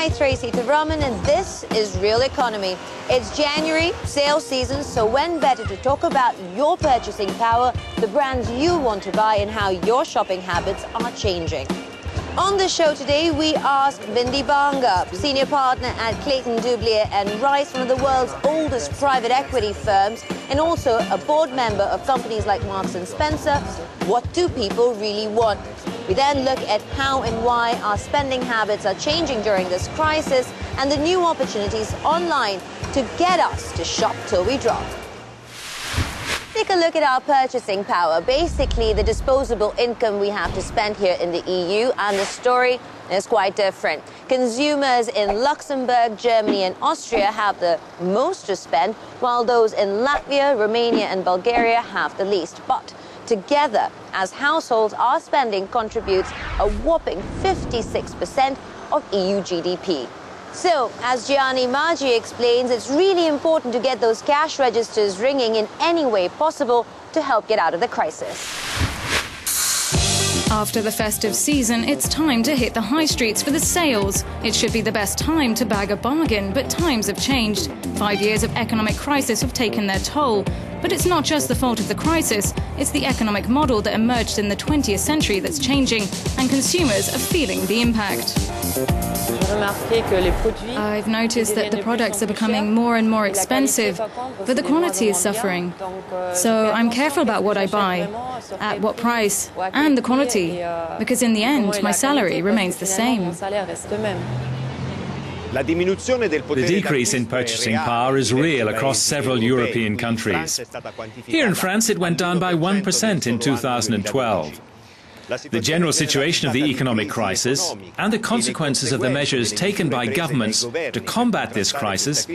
Hi, Tracy Tharaman, and this is Real Economy. It's January, sales season, so when better to talk about your purchasing power, the brands you want to buy, and how your shopping habits are changing. On the show today, we asked Vindi Banga, senior partner at Clayton Dubilier and Rice, one of the world's oldest private equity firms, and also a board member of companies like Marks & Spencer, what do people really want? We then look at how and why our spending habits are changing during this crisis and the new opportunities online to get us to shop till we drop. Take a look at our purchasing power, basically the disposable income we have to spend here in the EU, and the story is quite different. Consumers in Luxembourg, Germany and Austria have the most to spend, while those in Latvia, Romania and Bulgaria have the least. But together, as households, our spending contributes a whopping 56% of EU GDP. So, as Gianni Maggi explains, it's really important to get those cash registers ringing in any way possible to help get out of the crisis. After the festive season, it's time to hit the high streets for the sales. It should be the best time to bag a bargain, but times have changed. 5 years of economic crisis have taken their toll. But it's not just the fault of the crisis, it's the economic model that emerged in the 20th century that's changing, and consumers are feeling the impact. I've noticed that the products are becoming more and more expensive, but the quality is suffering. So I'm careful about what I buy, at what price, and the quality, because in the end, my salary remains the same. The decrease in purchasing power is real across several European countries. Here in France, it went down by 1% in 2012. The general situation of the economic crisis and the consequences of the measures taken by governments to combat this crisis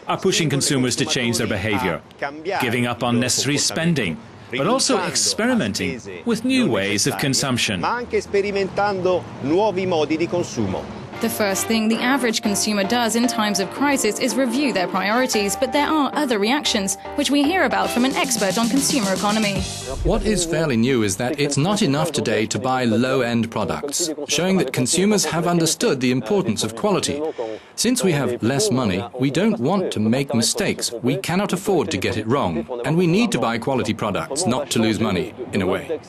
are pushing consumers to change their behavior, giving up unnecessary spending, but also experimenting with new ways of consumption. The first thing the average consumer does in times of crisis is review their priorities, but there are other reactions, which we hear about from an expert on consumer economy. What is fairly new is that it's not enough today to buy low-end products, showing that consumers have understood the importance of quality. Since we have less money, we don't want to make mistakes. We cannot afford to get it wrong, and we need to buy quality products, not to lose money, in a way.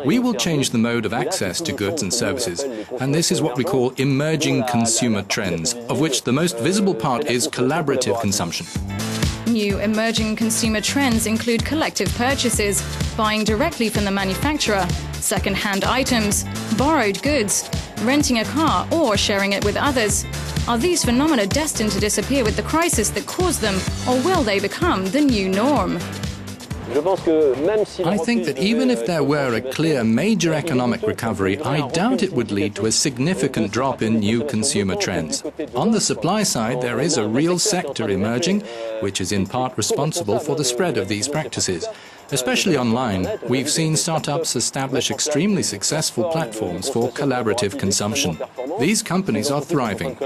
We will change the mode of access to goods and services, and this is what we call emerging consumer trends, of which the most visible part is collaborative consumption. New emerging consumer trends include collective purchases, buying directly from the manufacturer, second-hand items, borrowed goods, renting a car or sharing it with others. Are these phenomena destined to disappear with the crisis that caused them, or will they become the new norm? I think that even if there were a clear major economic recovery, I doubt it would lead to a significant drop in new consumer trends. On the supply side, there is a real sector emerging, which is in part responsible for the spread of these practices. Especially online, we've seen startups establish extremely successful platforms for collaborative consumption. These companies are thriving.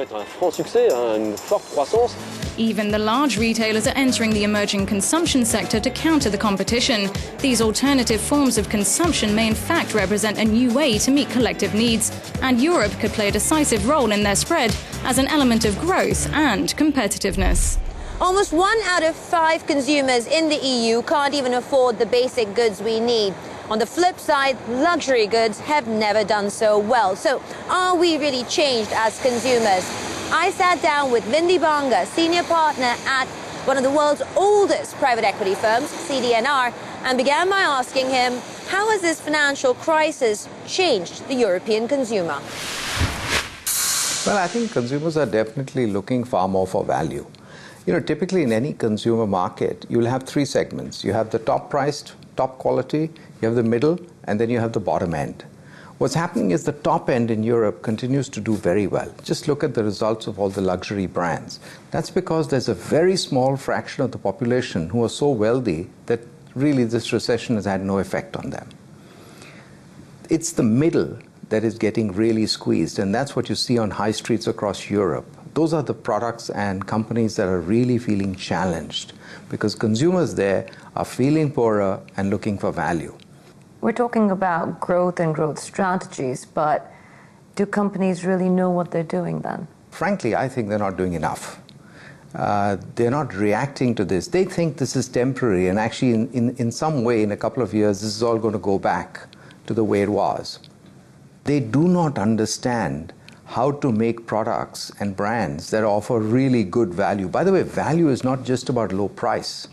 Even the large retailers are entering the emerging consumption sector to counter the competition. These alternative forms of consumption may in fact represent a new way to meet collective needs, and Europe could play a decisive role in their spread as an element of growth and competitiveness. Almost 1 out of 5 consumers in the EU can't even afford the basic goods we need. On the flip side, luxury goods have never done so well. So, are we really changed as consumers? I sat down with Vindi Banga, senior partner at one of the world's oldest private equity firms, CD&R, and began by asking him, how has this financial crisis changed the European consumer? Well, I think consumers are definitely looking far more for value. You know, typically in any consumer market, you'll have 3 segments. You have the top priced, top quality, you have the middle, and then you have the bottom end. What's happening is the top end in Europe continues to do very well. Just look at the results of all the luxury brands. That's because there's a very small fraction of the population who are so wealthy that really this recession has had no effect on them. It's the middle that is getting really squeezed, and that's what you see on high streets across Europe. Those are the products and companies that are really feeling challenged because consumers there are feeling poorer and looking for value. We're talking about growth and growth strategies, but do companies really know what they're doing then? frankly, I think they're not doing enough. They're not reacting to this. They think this is temporary, and actually in some way, in a couple of years, this is all going to go back to the way it was. They do not understand how to make products and brands that offer really good value. By the way, value is not just about low price.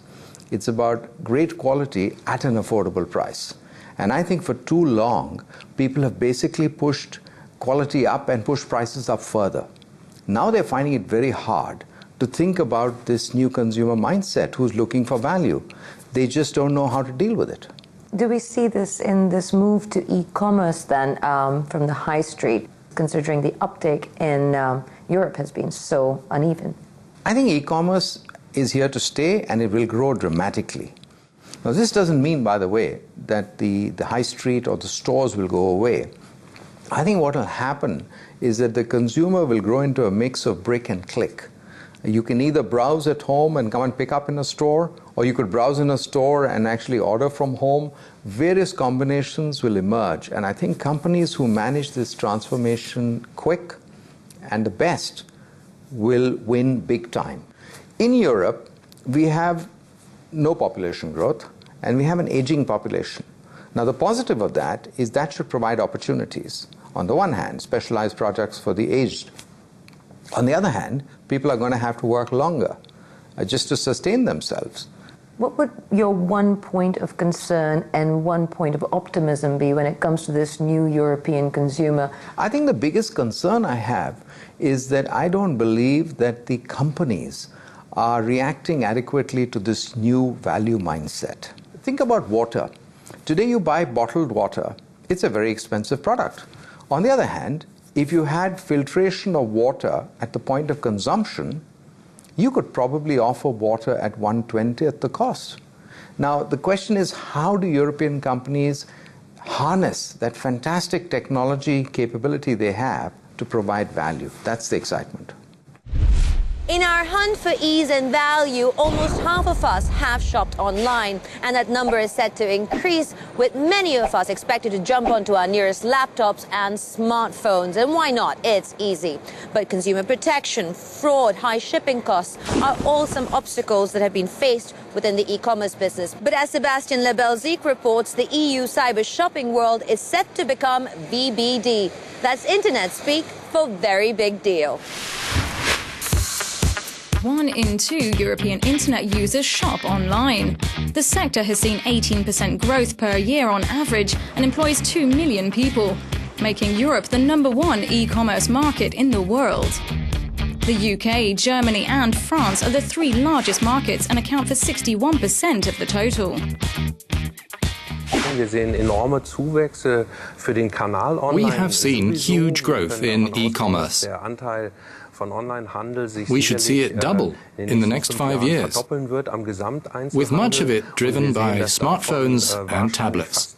It's about great quality at an affordable price. And I think for too long, people have basically pushed quality up and pushed prices up further. Now they're finding it very hard to think about this new consumer mindset who's looking for value. They just don't know how to deal with it. Do we see this in this move to e-commerce then from the high street, considering the uptake in Europe has been so uneven? I think e-commerce is here to stay, and it will grow dramatically. Now, this doesn't mean, by the way, that the high street or the stores will go away. I think what will happen is that the consumer will grow into a mix of brick and click. You can either browse at home and come and pick up in a store, or you could browse in a store and actually order from home. Various combinations will emerge, and I think companies who manage this transformation quick and the best will win big time. In Europe, we have no population growth, and we have an aging population. Now, the positive of that is that should provide opportunities. On the one hand, specialized projects for the aged. On the other hand, people are going to have to work longer just to sustain themselves. What would your one point of concern and one point of optimism be when it comes to this new European consumer? I think the biggest concern I have is that I don't believe that the companies are reacting adequately to this new value mindset. Think about water. Today you buy bottled water. It's a very expensive product. On the other hand, if you had filtration of water at the point of consumption, you could probably offer water at 1/20th the cost. Now, the question is, how do European companies harness that fantastic technology capability they have to provide value? That's the excitement. In our hunt for ease and value, almost half of us have shopped online, and that number is set to increase, with many of us expected to jump onto our nearest laptops and smartphones. And why not? It's easy. But consumer protection, fraud, high shipping costs are all some obstacles that have been faced within the e-commerce business. But as Sebastian Lebelzik reports, the EU cyber shopping world is set to become VBD. That's internet speak for very big deal. 1 in 2 European internet users shop online. The sector has seen 18% growth per year on average and employs 2 million people, making Europe the #1 e-commerce market in the world. The UK, Germany and France are the 3 largest markets and account for 61% of the total. We have seen huge growth in e-commerce. We should see it double in the next 5 years, with much of it driven by smartphones and tablets.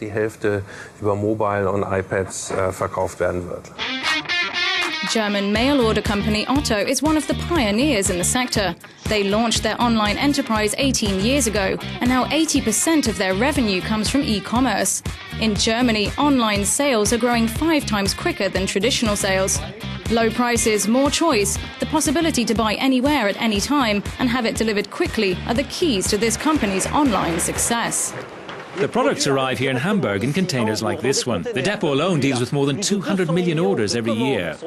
German mail-order company Otto is one of the pioneers in the sector. They launched their online enterprise 18 years ago, and now 80% of their revenue comes from e-commerce. In Germany, online sales are growing 5 times quicker than traditional sales. Low prices, more choice, the possibility to buy anywhere at any time and have it delivered quickly are the keys to this company's online success. The products arrive here in Hamburg in containers like this one. The depot alone deals with more than 200 million orders every year.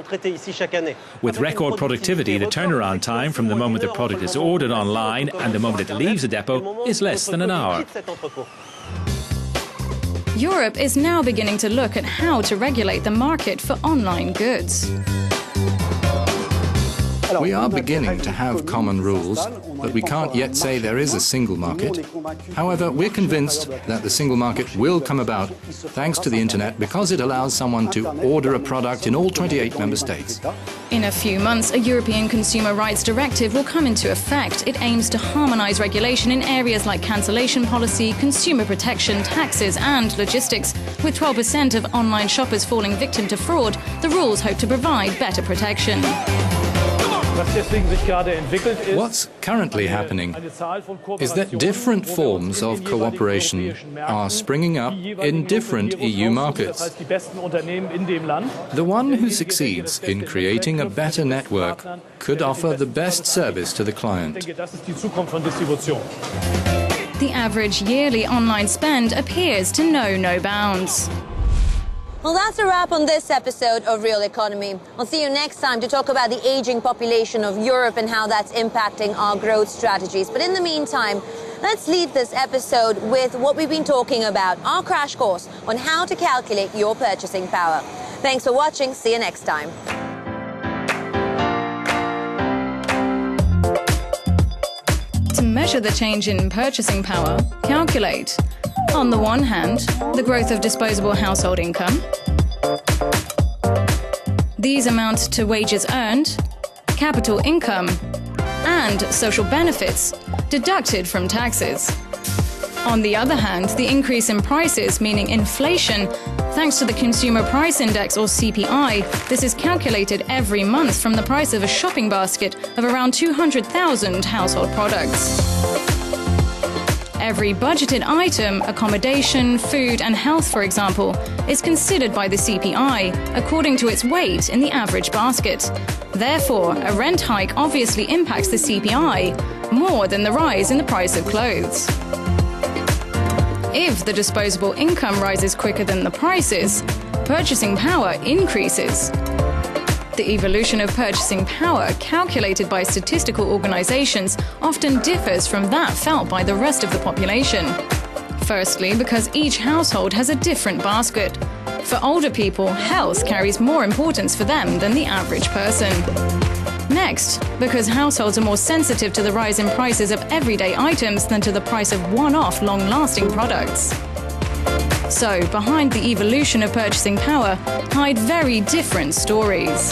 With record productivity, the turnaround time from the moment the product is ordered online and the moment it leaves the depot is less than an hour. Europe is now beginning to look at how to regulate the market for online goods. We are beginning to have common rules, but we can't yet say there is a single market. However, we're convinced that the single market will come about thanks to the internet, because it allows someone to order a product in all 28 member states. In a few months, a European Consumer Rights Directive will come into effect. It aims to harmonise regulation in areas like cancellation policy, consumer protection, taxes and logistics. With 12% of online shoppers falling victim to fraud, the rules hope to provide better protection. Come on. What's currently happening is that different forms of cooperation are springing up in different EU markets. The one who succeeds in creating a better network could offer the best service to the client. The average yearly online spend appears to know no bounds. Well, that's a wrap on this episode of Real Economy. I'll see you next time to talk about the aging population of Europe and how that's impacting our growth strategies. But in the meantime, let's leave this episode with what we've been talking about, our crash course on how to calculate your purchasing power. Thanks for watching. See you next time. To measure the change in purchasing power, calculate, on the one hand, the growth of disposable household income. These amount to wages earned, capital income, and social benefits deducted from taxes. On the other hand, the increase in prices, meaning inflation, thanks to the Consumer Price Index, or CPI, this is calculated every month from the price of a shopping basket of around 200,000 household products. Every budgeted item, accommodation, food and health, for example, is considered by the CPI according to its weight in the average basket. Therefore, a rent hike obviously impacts the CPI more than the rise in the price of clothes. If the disposable income rises quicker than the prices, purchasing power increases. The evolution of purchasing power calculated by statistical organizations often differs from that felt by the rest of the population. Firstly, because each household has a different basket. For older people, health carries more importance for them than the average person. Next, because households are more sensitive to the rise in prices of everyday items than to the price of one-off, long-lasting products. So, behind the evolution of purchasing power hide very different stories.